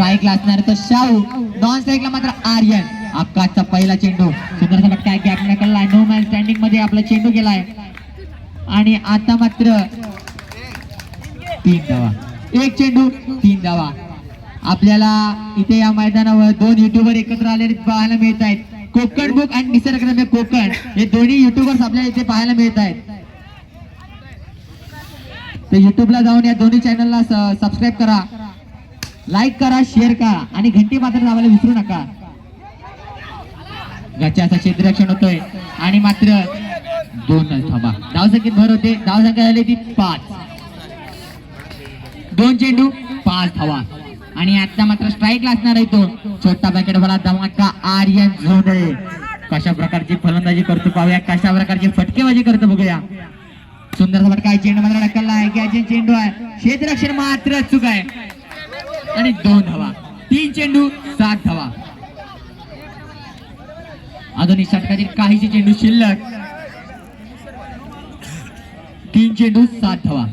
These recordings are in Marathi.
स्ट्राईकला असणार तो शाहू, नॉन स्ट्राईकला मात्र आर्यन. आकाशचा पहिला चेंडू सुंदरसा फटका गॅप केलाय, नो मॅन स्टँडिंग मध्ये आपला चेंडू गेलाय आणि आता मात्र 3 धावा. एक चेंडू 3 धावा. आपल्याला इथे या मैदानावर 2 युट्यूबर एकत्र आलेले पाहायला मिळत आहेत. कोकण बुक आणि निसर्गरम्य कोकण हे दोन्ही युट्यूबर्स आपल्याला इथे पाहायला मिळत आहेत. तर युट्यूबला जाऊन या दोन्ही चॅनलला सबस्क्राईब करा, लाईक करा, शेअर करा आणि घंटी मात्र दाबायला विसरू नका. गच्च्याचं क्षेत्ररक्षण होतोय आणि मात्र 2 धावा. धावसंख्येत भर होते. धावसंख्या झाली ती 5. 2 चेंडू 5 धावा. आणि आता मात्र स्ट्राईकला असणार आहे तो छोटा पॅकेट वाला धमाका आर्यन झोंडळे. कशा प्रकारची फलंदाजी करतो पाहूया, कशा प्रकारची फटकेबाजी करतो बघूया. सुंदर फटका, चेंडू मात्र ढकलला आहे. गॅजेन चेंडू आहे, क्षेत्ररक्षण मात्र चूक आहे आणि 2 धावा. 3 चेंडू 7 धावा. अजूनही षटकातील काहीचे चेंडू शिल्लक. 3 चेंडू 7 धावा.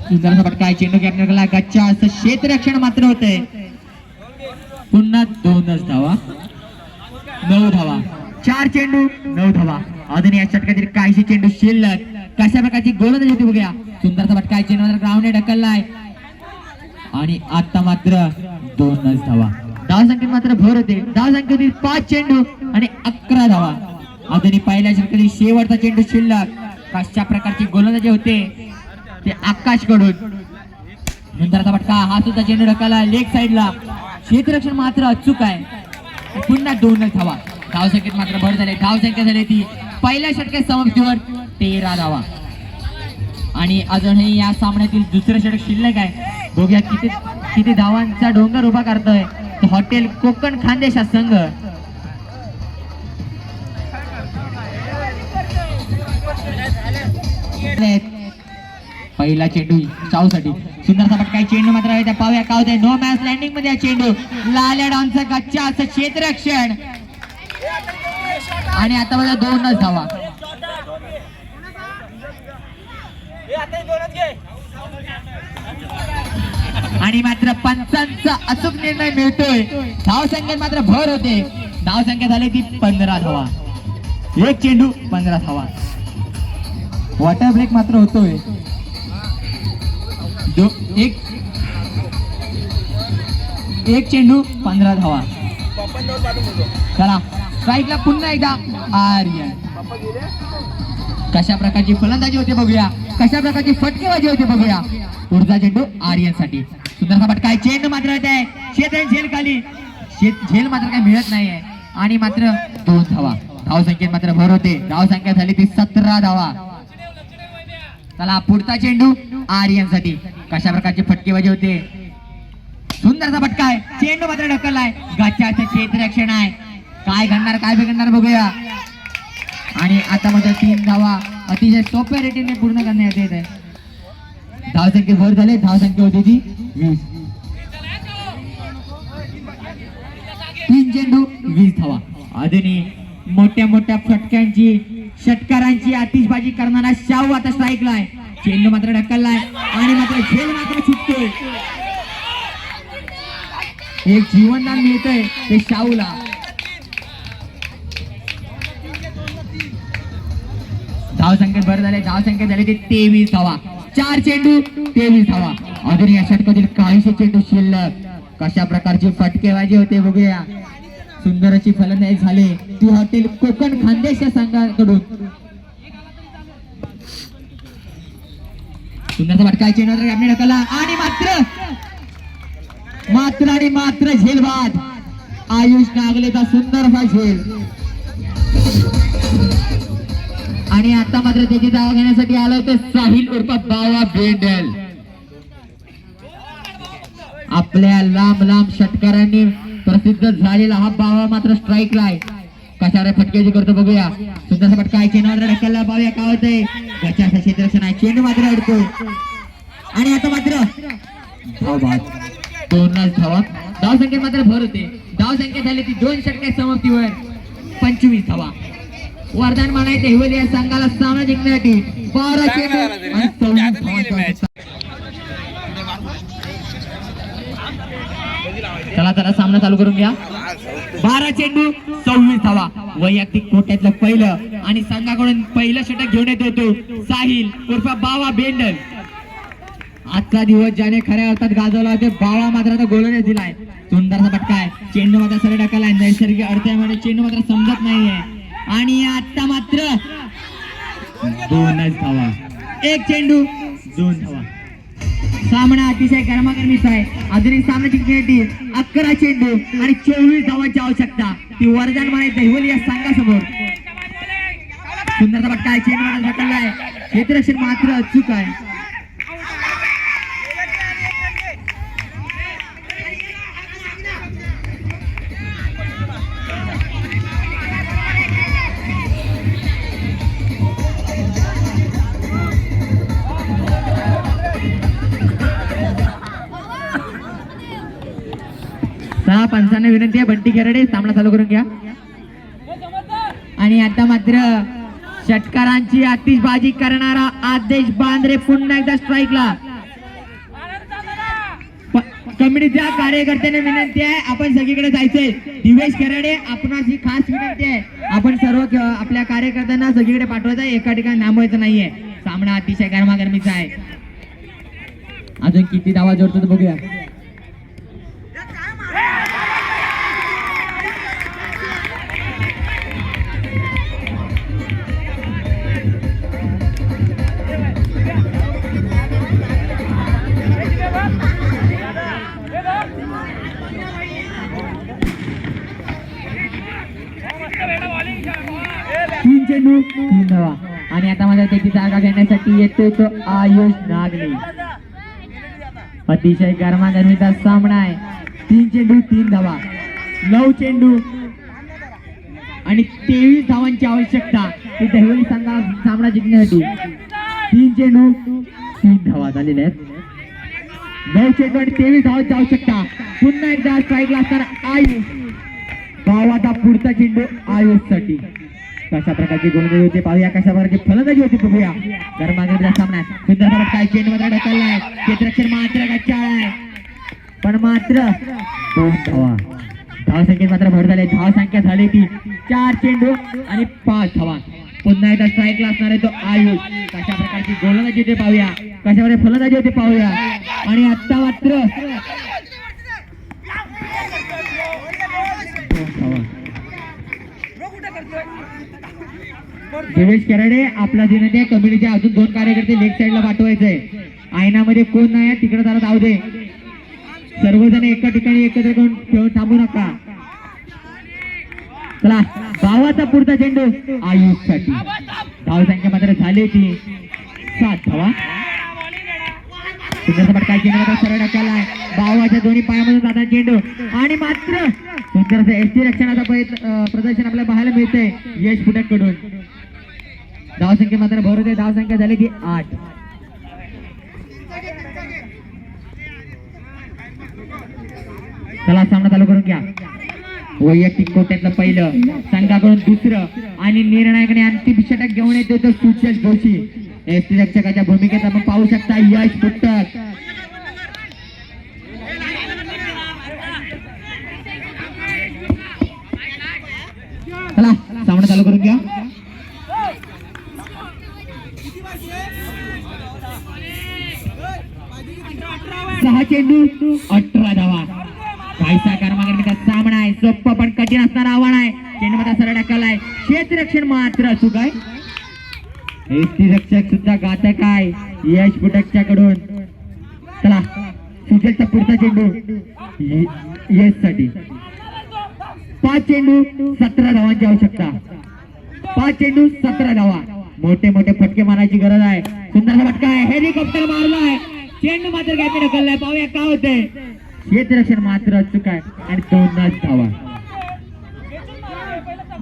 सुंदर फटका, चेंडू कॅप्टन केला, गच्चा असं क्षेत्ररक्षण मात्र होतंय. पुन्हा 2च धावा. 9 धावा. 4 चेंडू 9 धावा. अजून या षटकातील काहीशी चेंडू शिल्लक. कशा प्रकारची गोलंदाजी होती बघूया. सुंदरसा फटका, चेंडू मात्र ग्राउंडने ढकललाय आणि आता मात्र 2च धावा. धावसंख्येत मात्र भर होते. धावसंख्येतील 5 चेंडू आणि 11 धावा. अजूनही पहिल्या षटकातील शेवटचा चेंडू शिल्लक. कशा प्रकारची गोलंदाजी होते ते आकाश कडून. नंतरचा फटका, हा सुद्धा चेंडू ढकलला लेग साइडला. क्षेत्ररक्षण मात्र अचूक आहे. पुन्हा 2च धावा. धावसंख्येत मात्र भर झाले. धावसंख्या झाली ती पहिल्या षटकात समाप्तीवर 13 धावा. आणि अजूनही या सामन्यातील दुसरं षटक शिल्लक आहे. बघूया किती धावांचा डोंगर उभा करतोय हॉटेल कोकण खानदेश हा संघ. पहिला चेंडू शाहूसाठी. सुंदरसा फटका, चेंडू मात्र आहे त्या पाव्या का होते. नो मॅच लँडिंग मध्ये हा चेंडू. लाल्या डॉनचा गच्चा असं क्षेत्ररक्षण आणि आता बघा 2च धावा. आणि मात्र पंचांचा अचूक निर्णय मिळतोय. धावसंख्येत मात्र भर होते. धावसंख्या झाली ती 15 धावा. 1 चेंडू 15 धावा. वॉटर ब्रेक मात्र होतोय. एक चेंडू 15 धावा. चला स्ट्राईकला पुन्हा एकदा आर्यन. कशा प्रकारची फलंदाजी होते बघूया, कशा प्रकारची फटकेबाजी होते बघूया. पुढचा चेंडू आर्यन साठी. सुंदरसा फटका, चेंडू मात्र आहे शेत झेल खाली. झेल मात्र काही मिळत नाहीये आणि मात्र 2 धावा. धावसंख्येत मात्र भर होते. धावसंख्या झाली ती 17 धावा. चला पुढचा चेंडू आर्यन साठी. कशा प्रकारची फटकेबाजी होते. सुंदरसा फटका आहे, चेंडू मात्र ढकललाय. गच्च्याचं क्षेत्ररक्षण आहे. काय घडणार काय बिघडणार बघूया. आणि आता मात्र 3 धावा अतिशय सोप्या रेटीने पूर्ण करण्यात येत आहे. धावसंख्येत भर झाले. धावसंख्या होती ती 20. 3 चेंडू 20 धावा. अजूनही मोठ्या फटक्यांची षटकारांची आतिषबाजी करणारा शाहू आता स्ट्राईकला आहे. चेंडू मात्र ढकललाय आणि मात्र झेल मात्र सुटतोय. एक जीवनदान मिळतंय ते शाहूला. धावसंख्येत भर झाले. धावसंख्या झाली ते 23 धावा. 4 चेंडू 23 धावा. अजून या षटकातील काहीशे चेंडू शिल्लक. कशा प्रकारची फटकेबाजी होते बघूया. सुंदर अशी फलंदाजी झाली ती हॉटेल कोकण खानदेश या संघाकडून. सुंदरचा फटका, चेंडू आपल्या ढकलला आणि मात्र झेलबाद. आयुष नागलेचा सुंदर असा झेल. आणि आता मात्र त्याची धावा घेण्यासाठी आलं तर साहिल उर्फ बावा बेंडल. आपल्या लांब षटकारांनी प्रसिद्ध झालेला हा बावा मात्र स्ट्राईकला आहे. कशावर फटकेबाजी करतो बघूया. सुंदरसा फटका, चेंडू मात्र ढकलला. बाव्या काय होतंय. गच्च्याचं क्षेत्ररक्षण आहे. चेंडू मात्र अडतोय आणि आता मात्र धावबाद. 2च धावा. धावसंख्येत मात्र भर होते. धावसंख्या झाली ती 2 षटके समाप्तीवर 25 धावा. वरदान म्हणायचे हिवली या संघाला सामना जिंकण्यासाठी 12 चेंडू आणि 24 धावांची आवश्यकता. चला चला सामना चालू करून घ्या. 12 चेंडू 26 धावा. वैयक्तिक कोट्यातलं पहिलं आणि संघाकडून पहिलं षटक घेऊन येतो तो साहिल उर्फ बावा बेंडल. आजचा दिवस ज्याने खऱ्या अर्थात गाजवला ते बावा मात्र आता गोलने दिलाय. सुंदरसा फटका आहे. चेंडू मात्र सरळ टाकलाय. नैसर्गिक अडथळ्यामुळे चेंडू मात्र समजत नाहीये आणि आता मात्र 2च धावा. 1 चेंडू 2 धावा. सामना अतिशय गरमागरमीचा आहे. अजूनही सामना जिंकण्यासाठी 11 चेंडू आणि 24 धावांची आवश्यकता. ती वरदान माने दहिवली या संघासमोर. सुंदरसा फटका आहे. चेंडू मात्र ढकललाय. क्षेत्ररक्षण मात्र अचूक आहे. पंचांना विनंती आहे बंटी खेराडे सामना चालू करून घ्या. आणि आता मात्र षटकारांची आतिषबाजी करणारा आदेश बांद्रे पुन्हा एकदा स्ट्राईकला. कमिटीच्या कार्यकर्त्यांना विनंती आहे आपण सगळीकडे जायचंय. दिवेश खेराडे आपणास ही खास विनंती आहे आपण सर्व आपल्या कार्यकर्त्यांना सगळीकडे पाठवायचं आहे. एका ठिकाणी थांबवायचं नाहीये. सामना अतिशय गरमागरमीचा आहे. अजून किती धावा जोडतो तो बघूया. चेंडू 3 धावा. आणि आता माझ्या त्याची जागा घेण्यासाठी येतोय तो आयुष नागले. अतिशय गरमागरमीचा सामना आहे. 3 चेंडू 3 धावा. 9 चेंडू आणि 23 धावांची आवश्यकता ही दहिवली संघाला सामना जिंकण्यासाठी. 3 चेंडू 3 धावा झालेल्या आहेत. 9 चेंडू आणि 23 धावांची आवश्यकता. पुन्हा एकदा स्ट्राईकला असताना आयुष. गावाचा पुढचा चेंडू आयुष साठी. कशा प्रकारची गोलंदाजी होती पाहूया. कशा प्रकारची फलंदाजी होती बघूया. गरमागरमीचा सामना. सुंदर काय चेंडू मात्र ढकललाय. क्षेत्ररक्षण मात्र गच्चाळ आहे पण मात्र 2 धावा. धावसंख्येत मात्र भर झाले. धावसंख्या झाली ती 4 चेंडू आणि 5 धावा. पुन्हा एकदा स्ट्राईकला असणार आहे तो आयुष. कशा प्रकारची गोलंदाजी होते पाहूया. कशा प्रकारे फलंदाजी होते पाहूया. आणि आता मात्र 2 धावा. देवेश कराडे आपला विनंती आहे कमिटीच्या अजून 2 कार्यकर्ते लेग साईडला पाठवायचंय. आयनामध्ये कोण नाही तिकडे जरा जाऊ दे. सर्वजण एका ठिकाणी एकत्र करून थांबू नका. चला गावाचा पुढचा चेंडू आयुष साठी. धावसंख्या मात्र झाली ती 7 धावा. सुंदर फटका चेंडू सरळ टाकलाय. गावाच्या दोन्ही पायामधून जाता चेंडू आणि मात्र सुंदर एसटी रक्षणाचा प्रदर्शन आपल्याला पाहायला मिळतंय यश फुटक कडून. धावसंख्या मात्र भर होते. धावसंख्या झाली ती 8. चला सामना चालू करून घ्या. वैयक्तिक कोट्यातलं पहिलं संघाकडून दुसरं आणि निर्णायक आणि अंतिम षटक घेऊन येतो तो सुचल जोशी. एसटी रक्षकाच्या भूमिकेत आपण पाहू शकता यश फुटक. चला सामना चालू करून घ्या. 6 चेंडू 18 धावा. काहीसा गरमागरमीचा सामना आहे. सोप्पं पण कठीण असणारा आव्हान आहे. चेंडू मात्र सरळ टाकलाय. क्षेत्ररक्षण मात्र चूक आहे. एसटी रक्षक सुद्धा घातक आहे यश फुटकच्या कडून. चला सुजलचा पुढचा चेंडू यश साठी. 5 चेंडू 17 धावांची आवश्यकता. 5 चेंडू 17 धावा. मोठे मोठे फटके मारायची गरज आहे. सुंदर फटका आहे. हेलिकॉप्टर मारलाय. चेंडू मात्र गॅपी ढकललाय. पाहूया काय होतंय. क्षेत्ररक्षण मात्र चूक आहे आणि 2 धावा.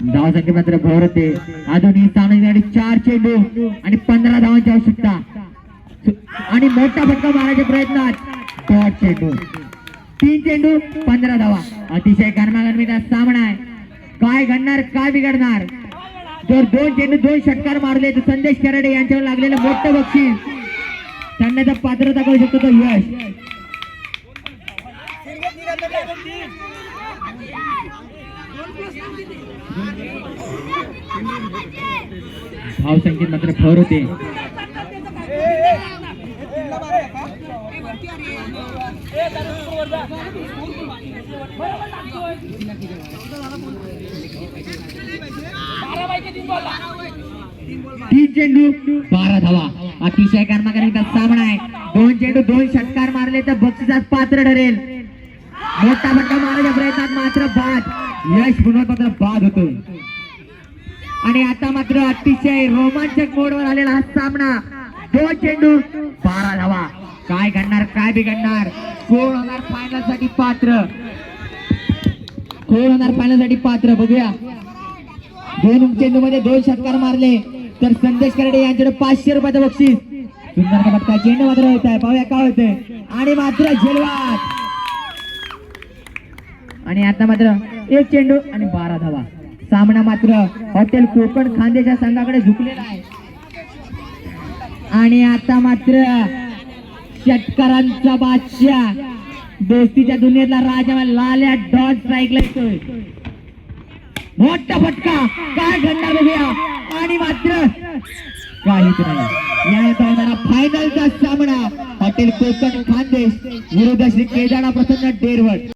धावसंख्या मात्र भर होते. अजूनही सामन्यासाठी 4 चेंडू आणि 15 धावांची आवश्यकता. आणि मोठा फटका मारायच्या प्रयत्नात 5 चेंडू 3 चेंडू 15 धावा. अतिशय गरमागरमीचा सामना आहे. काय घडणार काय बिघडणार. जर 2 चेंडू 2 षटकार मारले तर संदेश कराडे यांच्यावर लागलेलं मोठं बक्षीस ठरण्याचा पात्रता करू शकतो तो यश. धाव संख्येत मात्र भर होते. तीन चेंडू 12 धावा. अतिशय गरमागरमीचा सामना आहे. 2 चेंडू 2 षटकार मारले तर बक्षिसात पात्र ठरेल. मोठा फटका मारण्याच्या प्रयत्नात मात्र बाद. यश पुन्हा मात्र बाद होतोय. आणि आता मात्र अतिशय रोमांचक मोडवर आलेला हा सामना. 2 चेंडू 12 धावा. काय घडणार काय बिघडणार. कोण होणार फायनल साठी पात्र. कोण होणार फायनल साठी पात्र बघूया. 2 चेंडू मध्ये 2 षटकार मारले तर संदेश करडे यांच्याकडे 500 रुपयाचं बक्षीस. सुंदर फटका चेंडू मात्र होत आहे. पाहूया काय होतंय. आणि मात्र झेलवात. आणि आता मात्र 1 चेंडू आणि 12 धावा. सामना मात्र हॉटेल कोकण खानदेशच्या संघाकडे झुकलेला आहे. आणि आता मात्र षटकारांचा बादशाह दोस्तीच्या दुनियेतला राजा लाल्या डॉट स्ट्राईकला येतोय. मोठा फटका काय घडणार बघूया. आणि मात्र काहीच नाही. यानंतर होणारा फायनलचा सामना हॉटेल कोकण खानदेश विरुद्ध श्री केदारा प्रसन्न डेरवड.